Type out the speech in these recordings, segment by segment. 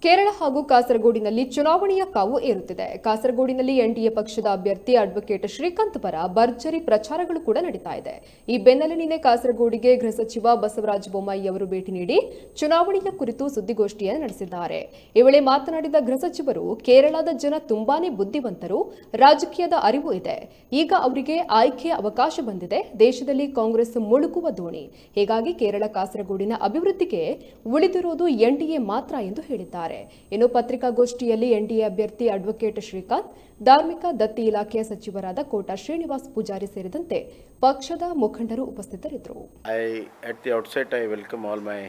ಕೇರಳ ಹಾಗೂ ಕಾಸರಗೋಡಿನಲ್ಲಿ ಚುನಾವಣೆಯ ಕಾವು ಏರುತ್ತಿದೆ. ಕಾಸರಗೋಡಿನಲ್ಲಿ ಎನ್ಡಿಎ ಪಕ್ಷದ ಅಭ್ಯರ್ಥಿ ಅಡ್ವೊಕೇಟ್ ಶ್ರೀಕಾಂತ್ ಪರ ಭರ್ಜರಿ ಪ್ರಚಾರಗಳು ಕೂಡ ನಡೀತಾ ಇದೆ. ಈ ಬೆನ್ನಲ್ಲಿನೇ ಕಾಸರಗೋಡಿಗೆ ಗೃಹ ಸಚಿವ ಬಸವರಾಜ ಬೊಮ್ಮಾಯಿ ಅವರು ಭೇಟಿ ನೀಡಿ ಚುನಾವಣೆಯ ಕುರಿತು ಸುದ್ದಿಗೋಷ್ಠಿಯನ್ನು ನಡೆಸಿದ್ದಾರೆ. ಈ ವೇಳೆ ಮಾತನಾಡಿದ ಗೃಹ ಸಚಿವರು, ಕೇರಳದ ಜನ ತುಂಬಾನೇ ಬುದ್ಧಿವಂತರು, ರಾಜಕೀಯದ ಅರಿವು ಇದೆ. ಈಗ ಅವರಿಗೆ ಆಯ್ಕೆಯ ಅವಕಾಶ ಬಂದಿದೆ. ದೇಶದಲ್ಲಿ ಕಾಂಗ್ರೆಸ್ ಮುಳುಗುವ ದೋಣಿ. ಹೀಗಾಗಿ ಕೇರಳ ಕಾಸರಗೋಡಿನ ಅಭಿವೃದ್ಧಿಗೆ ಉಳಿದಿರುವುದು ಎನ್ಡಿಎ ಮಾತ್ರ ಎಂದು ಹೇಳಿದ್ದಾರೆ. ಇನ್ನು ಪತ್ರಿಕಾಗೋಷ್ಠಿಯಲ್ಲಿ ಎನ್ಡಿಎ ಅಭ್ಯರ್ಥಿ ಅಡ್ವೊಕೇಟ್ ಶ್ರೀಕಾಂತ್, ಧಾರ್ಮಿಕ ದತ್ತಿ ಇಲಾಖೆಯ ಸಚಿವರಾದ ಕೋಟಾ ಶ್ರೀನಿವಾಸ್ ಪೂಜಾರಿ ಸೇರಿದಂತೆ ಪಕ್ಷದ ಮುಖಂಡರು ಉಪಸ್ಥಿತರಿದ್ದರು. At the outset, I welcome all my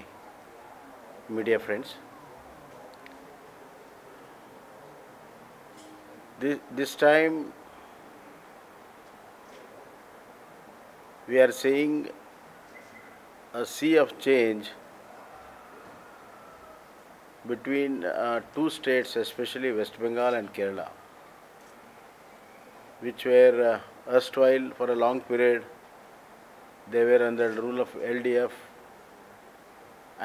media friends. This time we are seeing a sea of change between two states, especially West Bengal and Kerala, which were erstwhile for a long period, they were under the rule of LDF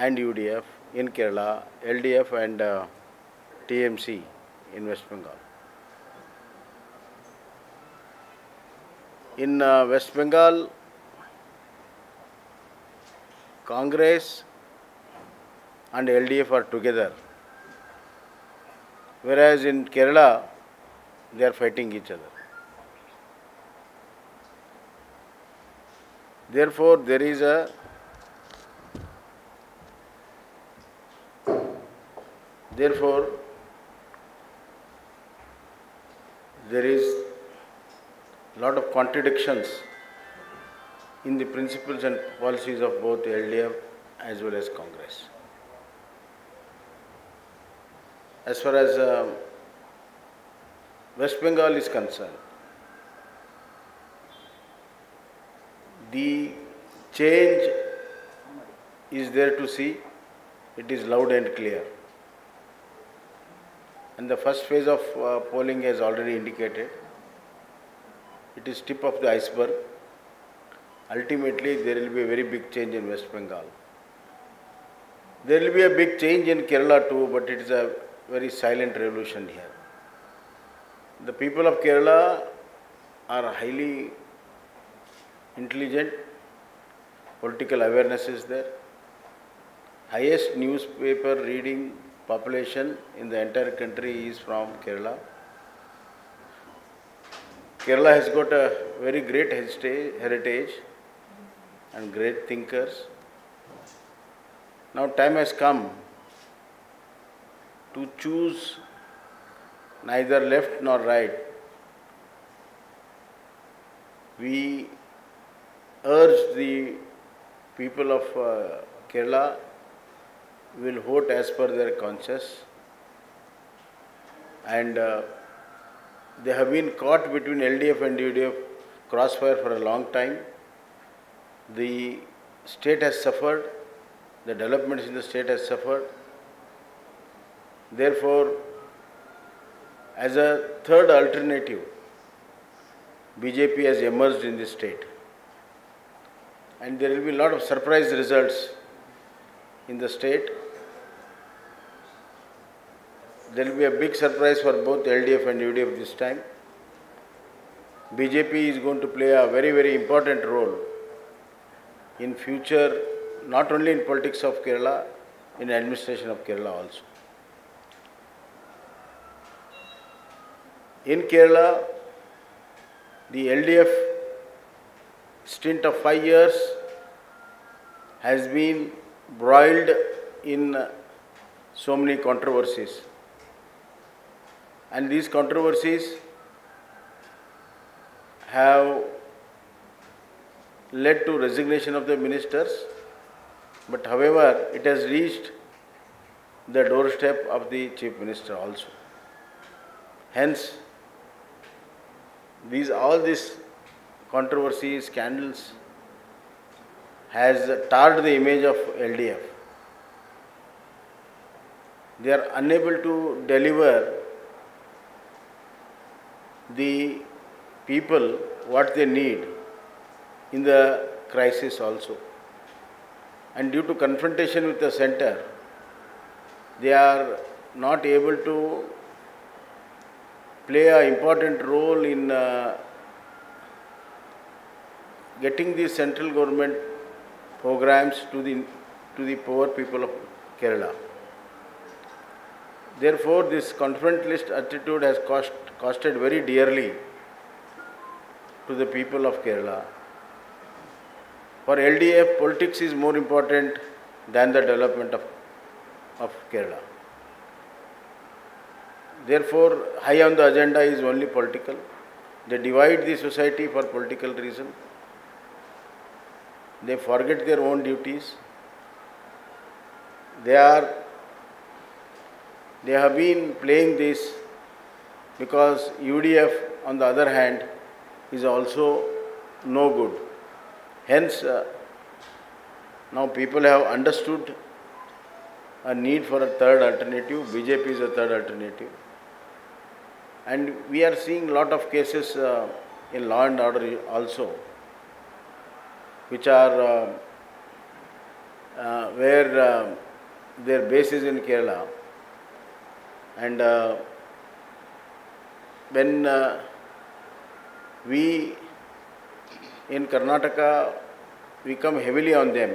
and UDF in Kerala, LDF and TMC in West Bengal. In West Bengal, Congress and LDF are together, whereas in Kerala they are fighting each other. Therefore, there is lot of contradictions in the principles and policies of both LDF as well as Congress. As far as West Bengal is concerned, the change is there to see. It is loud and clear. And the first phase of polling has already indicated. It is tip of the iceberg. Ultimately, there will be a very big change in West Bengal. There will be a big change in Kerala too, but it is a very silent revolution here. The people of Kerala are highly intelligent, political awareness is there. Highest newspaper reading population in the entire country is from Kerala. Kerala has got a very great heritage and great thinkers. Now time has come to choose neither left nor right. We urge the people of Kerala will vote as per their conscience, and they have been caught between LDF and UDF crossfire for a long time. The state has suffered, the developments in the state has suffered. Therefore, as a third alternative, BJP has emerged in the state. And there will be a lot of surprise results in the state. There will be a big surprise for both LDF and UDF this time. BJP is going to play a very, very important role in future, not only in politics of Kerala, in administration of Kerala also. In Kerala, the LDF stint of 5 years has been broiled in so many controversies. And these controversies have led to resignation of the ministers, but however, it has reached the doorstep of the Chief Minister also. Hence, all these controversies, scandals has tarred the image of LDF. They are unable to deliver the people what they need in the crisis also. And due to confrontation with the center, they are not able to play an important role in getting the central government programs to the poor people of Kerala. Therefore, this confrontalist attitude has costed very dearly to the people of Kerala. For LDF, politics is more important than the development of Kerala. Therefore, high on the agenda is only political. They divide the society for political reason. They forget their own duties. They have been playing this because UDF, on the other hand, is also no good. Hence, now people have understood a need for a third alternative. BJP is a third alternative. And we are seeing a lot of cases in law and order also, which are where their base is in Kerala. And when we in Karnataka, we come heavily on them.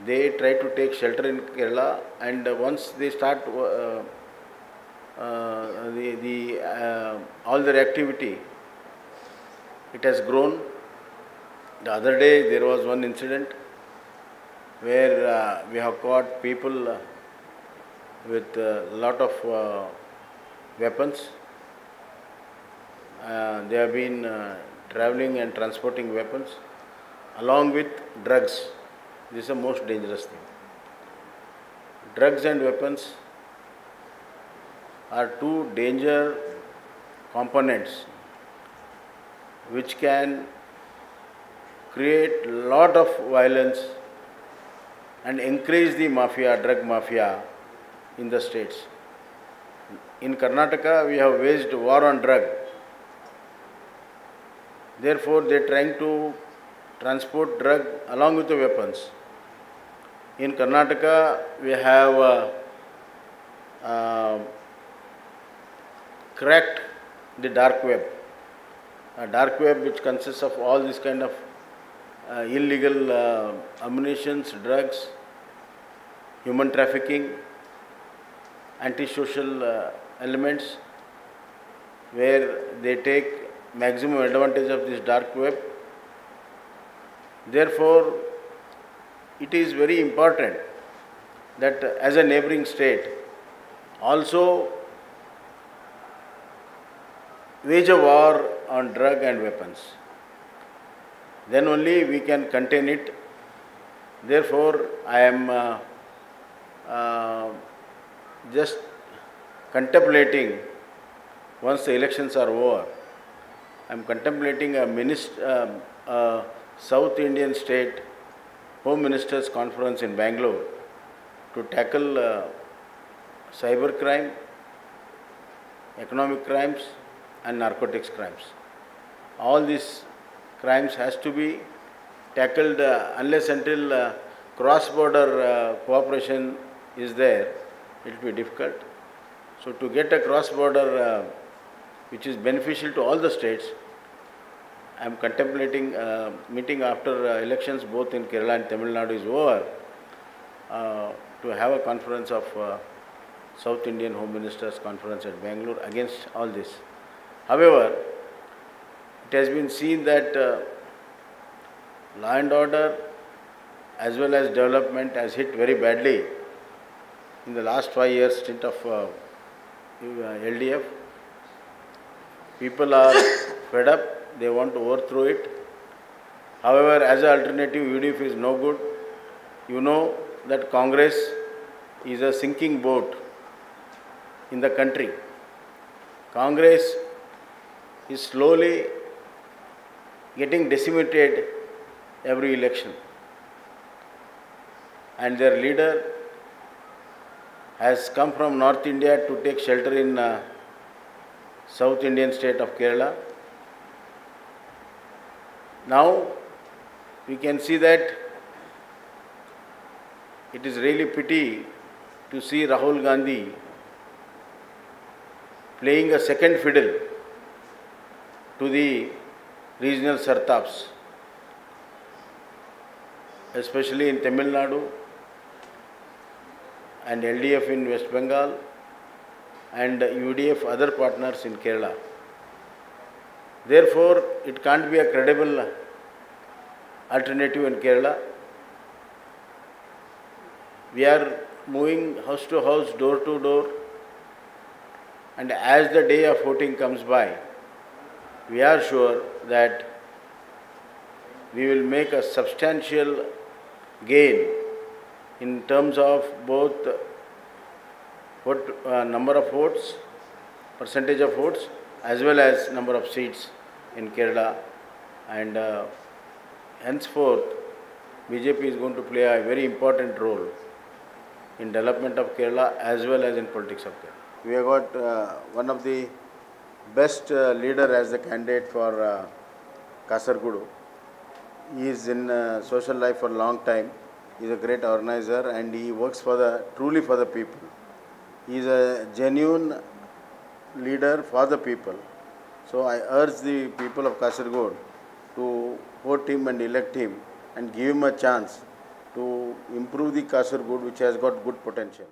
They try to take shelter in Kerala, and once they start all their activity, it has grown. The other day there was one incident where we have caught people with a lot of weapons. They have been traveling and transporting weapons along with drugs. This is the most dangerous thing. Drugs and weapons are two danger components which can create lot of violence and encourage the mafia, drug mafia in the states. In Karnataka, we have waged war on drug. Therefore, they are trying to transport drug along with the weapons. In Karnataka, we have cracked the dark web. A dark web which consists of all this kind of illegal ammunitions, drugs, human trafficking, antisocial elements, where they take maximum advantage of this dark web. Therefore, it is very important that as a neighboring state also wage a war on drug and weapons. Then only we can contain it. Therefore, I am just contemplating, once the elections are over, I am contemplating a South Indian state Home Ministers Conference in Bangalore to tackle cyber crime, economic crimes and narcotics crimes. All these crimes has to be tackled unless until cross-border cooperation is there, it will be difficult. So to get a cross-border which is beneficial to all the states, I am contemplating meeting after elections both in Kerala and Tamil Nadu is over to have a conference of South Indian Home Ministers Conference at Bangalore against all this. However, it has been seen that law and order as well as development has hit very badly in the last 5 years stint of LDF. People are fed up, they want to overthrow it. However, as an alternative, UDF is no good. You know that Congress is a sinking boat in the country. Congress is slowly getting decimated every election. And their leader has come from North India to take shelter in South Indian state of Kerala. Now we can see that it is really pity to see Rahul Gandhi playing a second fiddle to the regional sartaps, especially in Tamil Nadu and LDF in West Bengal and UDF other partners in Kerala. Therefore, it can't be a credible alternative in Kerala. We are moving house to house, door to door, and as the day of voting comes by, we are sure that we will make a substantial gain in terms of both number of votes, percentage of votes, as well as number of seats in Kerala, and henceforth BJP is going to play a very important role in development of Kerala as well as in politics of Kerala. We have got one of the best leader as the candidate for Kasaragod. He is in social life for a long time. He is a great organizer and he works truly for the people. He is a genuine leader for the people. So I urge the people of Kasaragod to vote him and elect him and give him a chance to improve the Kasaragod, which has got good potential.